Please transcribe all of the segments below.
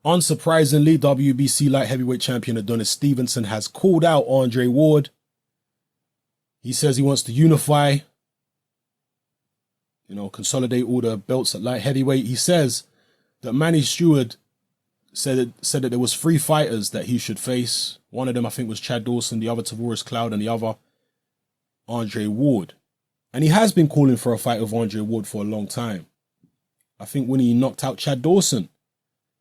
Unsurprisingly, WBC light heavyweight champion Adonis Stevenson has called out Andre Ward. He says he wants to unify, consolidate all the belts at light heavyweight. He says that Manny Stewart said that there was 3 fighters that he should face. One of them, I think, was Chad Dawson, the other Tavoris Cloud, and the other Andre Ward. And he has been calling for a fight with Andre Ward for a long time. I think when he knocked out Chad Dawson,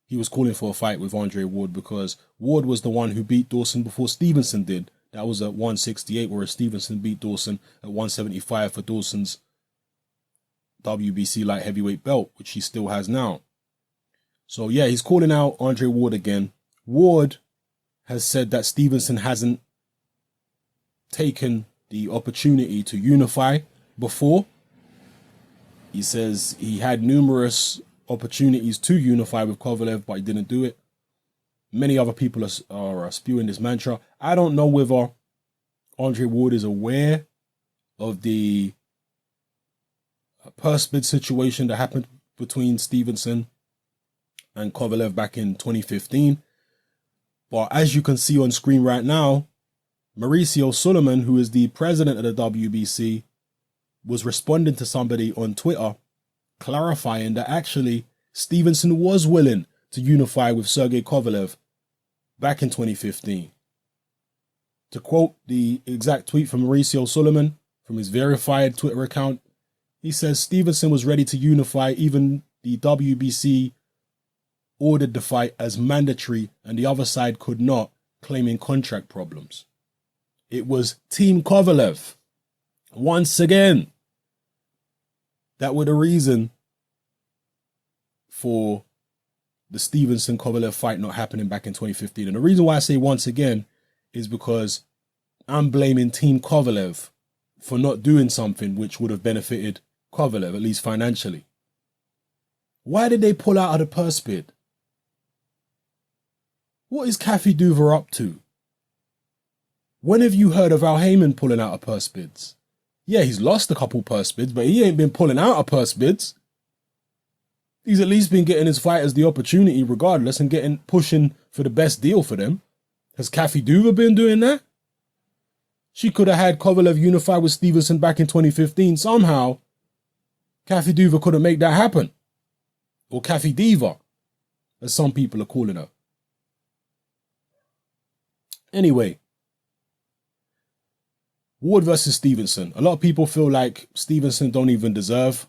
he was calling for a fight with Andre Ward because Ward was the one who beat Dawson before Stevenson did. That was at 168, whereas Stevenson beat Dawson at 175 for Dawson's WBC light heavyweight belt, which he still has now. So yeah, he's calling out Andre Ward again. Ward has said that Stevenson hasn't taken the opportunity to unify before. He says he had numerous opportunities to unify with Kovalev, but he didn't do it. Many other people are spewing this mantra. I don't know whether Andre Ward is aware of the purse bid situation that happened between Stevenson and Kovalev back in 2015. But as you can see on screen right now, Mauricio Suleiman, who is the president of the WBC, was responding to somebody on Twitter clarifying that actually Stevenson was willing to unify with Sergey Kovalev back in 2015. To quote the exact tweet from Mauricio Suleiman from his verified Twitter account, he says Stevenson was ready to unify. Even the WBC ordered the fight as mandatory and the other side could not, claiming contract problems. It was Team Kovalev, once again, that were the reason for the Stevenson-Kovalev fight not happening back in 2015. And the reason why I say once again is because I'm blaming Team Kovalev for not doing something which would have benefited Kovalev, at least financially. Why did they pull out of the purse bid? What is Kathy Duver up to? When have you heard of Al Heyman pulling out of purse bids? Yeah, he's lost a couple purse bids, but he ain't been pulling out of purse bids. He's at least been getting his fighters the opportunity regardless and pushing for the best deal for them. Has Kathy Duver been doing that? She could have had Kovalev unify with Stevenson back in 2015. Somehow, Kathy Duver couldn't make that happen. Or Kathy Diva, as some people are calling her. Anyway, Ward versus Stevenson. A lot of people feel like Stevenson don't even deserve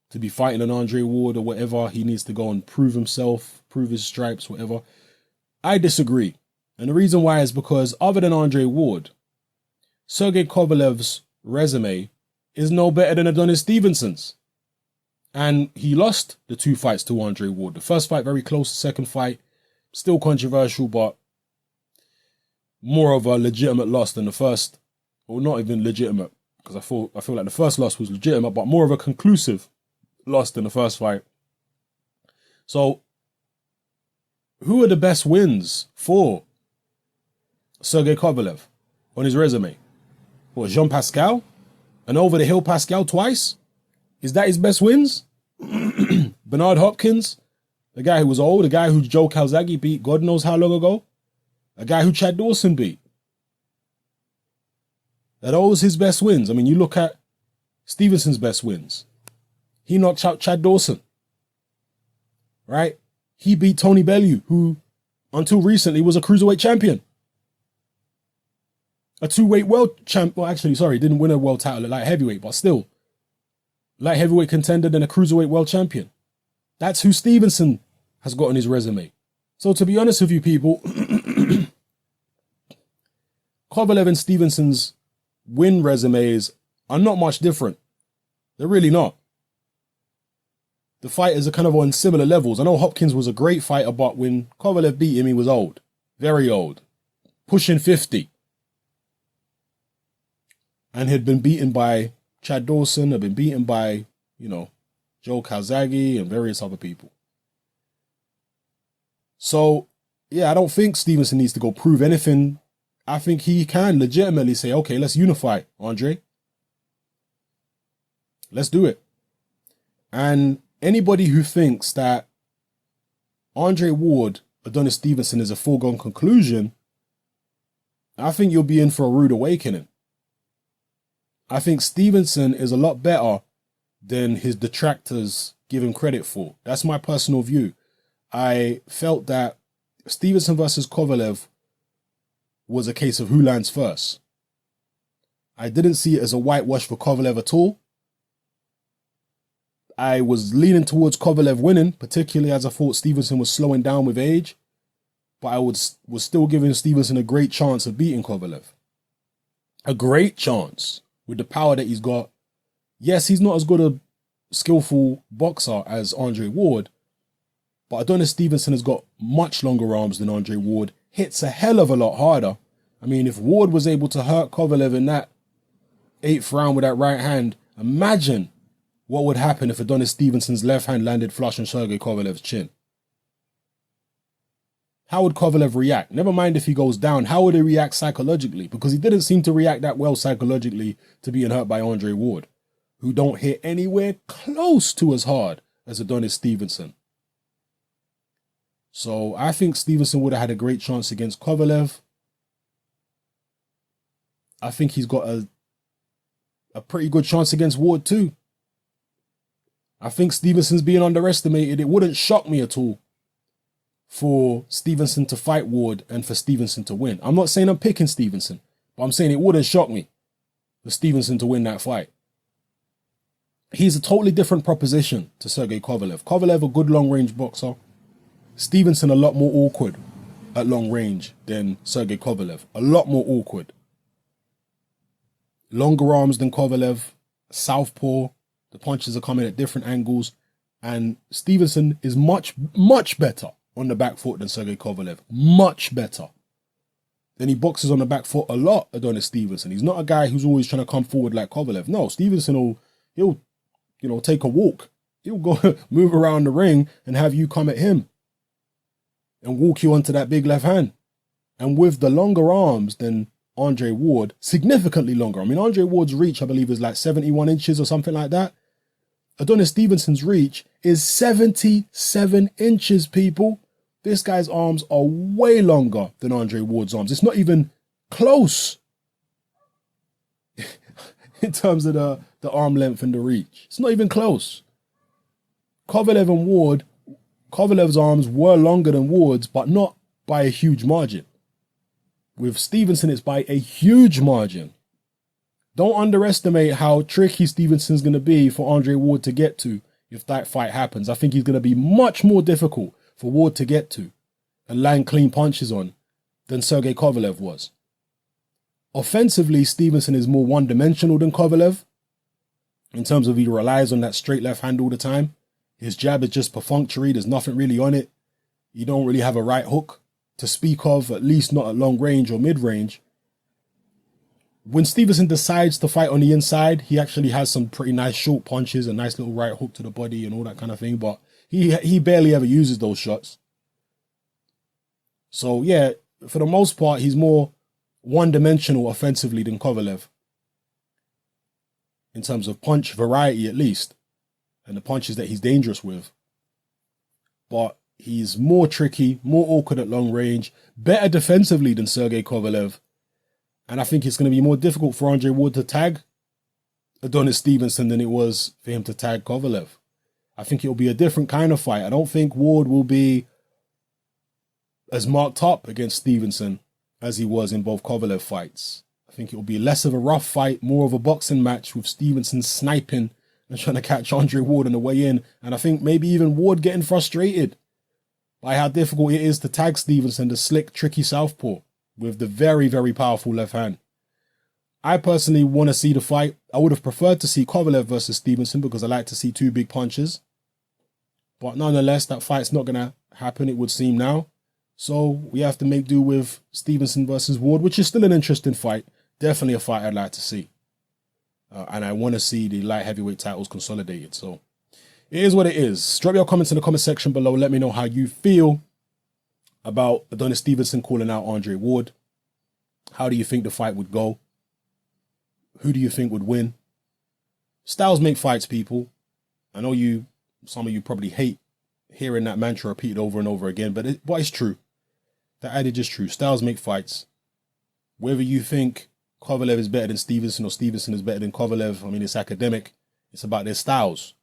to be fighting an Andre Ward or whatever. He needs to go and prove himself, prove his stripes, whatever. I disagree. And the reason why is because other than Andre Ward, Sergey Kovalev's resume is no better than Adonis Stevenson's. And he lost the 2 fights to Andre Ward. The first fight very close, the second fight still controversial, but more of a legitimate loss than the first. Or not even legitimate, because I feel like the first loss was legitimate, but more of a conclusive loss than the first fight. So, who are the best wins for Sergey Kovalev on his resume? What, Jean Pascal? And over the hill Pascal twice? Is that his best wins? Bernard Hopkins? The guy who was old, the guy who Joe Calzaghe beat God knows how long ago? A guy who Chad Dawson beat? Are those his best wins? I mean, you look at Stevenson's best wins. He knocked out Chad Dawson, right? He beat Tony Bellew, who until recently was a cruiserweight champion. A 2-weight world champ. Well, actually, sorry, didn't win a world title at light heavyweight, but still. Light heavyweight contender and a cruiserweight world champion. That's who Stevenson has got on his resume. So to be honest with you people, Kovalev and Stevenson's win resumes are not much different. They're really not. The fighters are kind of on similar levels. I know Hopkins was a great fighter, but when Kovalev beat him, he was old. Very old. Pushing 50. And had been beaten by Chad Dawson, had been beaten by, Joe Calzaghe and various other people. So, yeah, I don't think Stevenson needs to go prove anything. I think he can legitimately say, okay, let's unify, Andre. Let's do it. And anybody who thinks that Andre Ward, Adonis Stevenson is a foregone conclusion, I think you'll be in for a rude awakening. I think Stevenson is a lot better than his detractors give him credit for. That's my personal view. I felt that Stevenson versus Kovalev was a case of who lands first. I didn't see it as a whitewash for Kovalev at all. I was leaning towards Kovalev winning, particularly as I thought Stevenson was slowing down with age. But I was still giving Stevenson a great chance of beating Kovalev. A great chance with the power that he's got. Yes, he's not as good a skillful boxer as Andre Ward, but Adonis Stevenson has got much longer arms than Andre Ward, hits a hell of a lot harder. I mean, if Ward was able to hurt Kovalev in that 8th round with that right hand, imagine what would happen if Adonis Stevenson's left hand landed flush on Sergey Kovalev's chin. How would Kovalev react? Never mind if he goes down, how would he react psychologically? Because he didn't seem to react that well psychologically to being hurt by Andre Ward, who don't hit anywhere close to as hard as Adonis Stevenson. So I think Stevenson would have had a great chance against Kovalev. I think he's got a pretty good chance against Ward too. I think Stevenson's being underestimated. It wouldn't shock me at all for Stevenson to fight Ward and for Stevenson to win. I'm not saying I'm picking Stevenson, but I'm saying it wouldn't shock me for Stevenson to win that fight. He's a totally different proposition to Sergey Kovalev. Kovalev, a good long-range boxer. Stevenson, a lot more awkward at long range than Sergey Kovalev. A lot more awkward. Longer arms than Kovalev. Southpaw. The punches are coming at different angles. And Stevenson is much, much better on the back foot than Sergey Kovalev. Much better. Then he boxes on the back foot a lot, Adonis Stevenson. He's not a guy who's always trying to come forward like Kovalev. No, Stevenson he'll take a walk. He'll go move around the ring and have you come at him and walk you onto that big left hand. And with the longer arms than Andre Ward, significantly longer. I mean, Andre Ward's reach, I believe, is like 71 inches or something like that. Adonis Stevenson's reach is 77 inches, people. This guy's arms are way longer than Andre Ward's arms. It's not even close in terms of the arm length and the reach. It's not even close. Kovalev and Ward, Kovalev's arms were longer than Ward's, but not by a huge margin. With Stevenson, it's by a huge margin. Don't underestimate how tricky Stevenson's going to be for Andre Ward to get to if that fight happens. I think he's going to be much more difficult for Ward to get to and land clean punches on than Sergey Kovalev was. Offensively, Stevenson is more one-dimensional than Kovalev in terms of he relies on that straight left hand all the time. His jab is just perfunctory. There's nothing really on it. You don't really have a right hook to speak of, at least not at long range or mid-range. When Stevenson decides to fight on the inside, he actually has some pretty nice short punches, a nice little right hook to the body and all that kind of thing, but he barely ever uses those shots. So yeah, for the most part, he's more one-dimensional offensively than Kovalev. In terms of punch variety, at least. And the punches that he's dangerous with. But he's more tricky, more awkward at long range, better defensively than Sergey Kovalev. And I think it's going to be more difficult for Andre Ward to tag Adonis Stevenson than it was for him to tag Kovalev. I think it'll be a different kind of fight. I don't think Ward will be as marked up against Stevenson as he was in both Kovalev fights. I think it'll be less of a rough fight, more of a boxing match with Stevenson sniping and trying to catch Andre Ward on the way in. And I think maybe even Ward getting frustrated by how difficult it is to tag Stevenson, the slick, tricky southpaw with the very, very powerful left hand. I personally want to see the fight. I would have preferred to see Kovalev versus Stevenson because I like to see two big punches. But nonetheless, that fight's not going to happen, it would seem now. So we have to make do with Stevenson versus Ward, which is still an interesting fight. Definitely a fight I'd like to see. And I want to see the light heavyweight titles consolidated. So it is what it is. Drop your comments in the comment section below. Let me know how you feel about Adonis Stevenson calling out Andre Ward. How do you think the fight would go? Who do you think would win? Styles make fights, people. I know some of you probably hate hearing that mantra repeated over and over again, but it's true. That adage is true. Styles make fights. Whether you think Kovalev is better than Stevenson or Stevenson is better than Kovalev, I mean, it's academic. It's about their styles.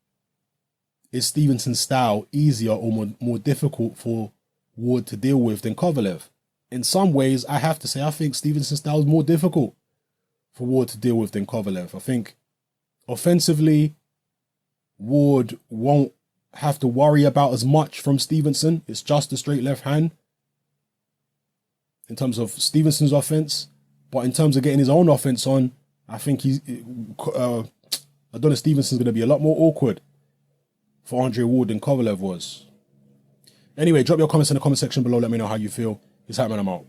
Is Stevenson's style easier or more difficult for Ward to deal with than Kovalev? In some ways, I have to say, I think Stevenson's style is more difficult for Ward to deal with than Kovalev. I think offensively, Ward won't have to worry about as much from Stevenson. It's just a straight left hand in terms of Stevenson's offense. But in terms of getting his own offense on, I think Adonis Stevenson's going to be a lot more awkward for Andre Ward than Kovalev was. Anyway, drop your comments in the comment section below. Let me know how you feel. It's happening. I'm out.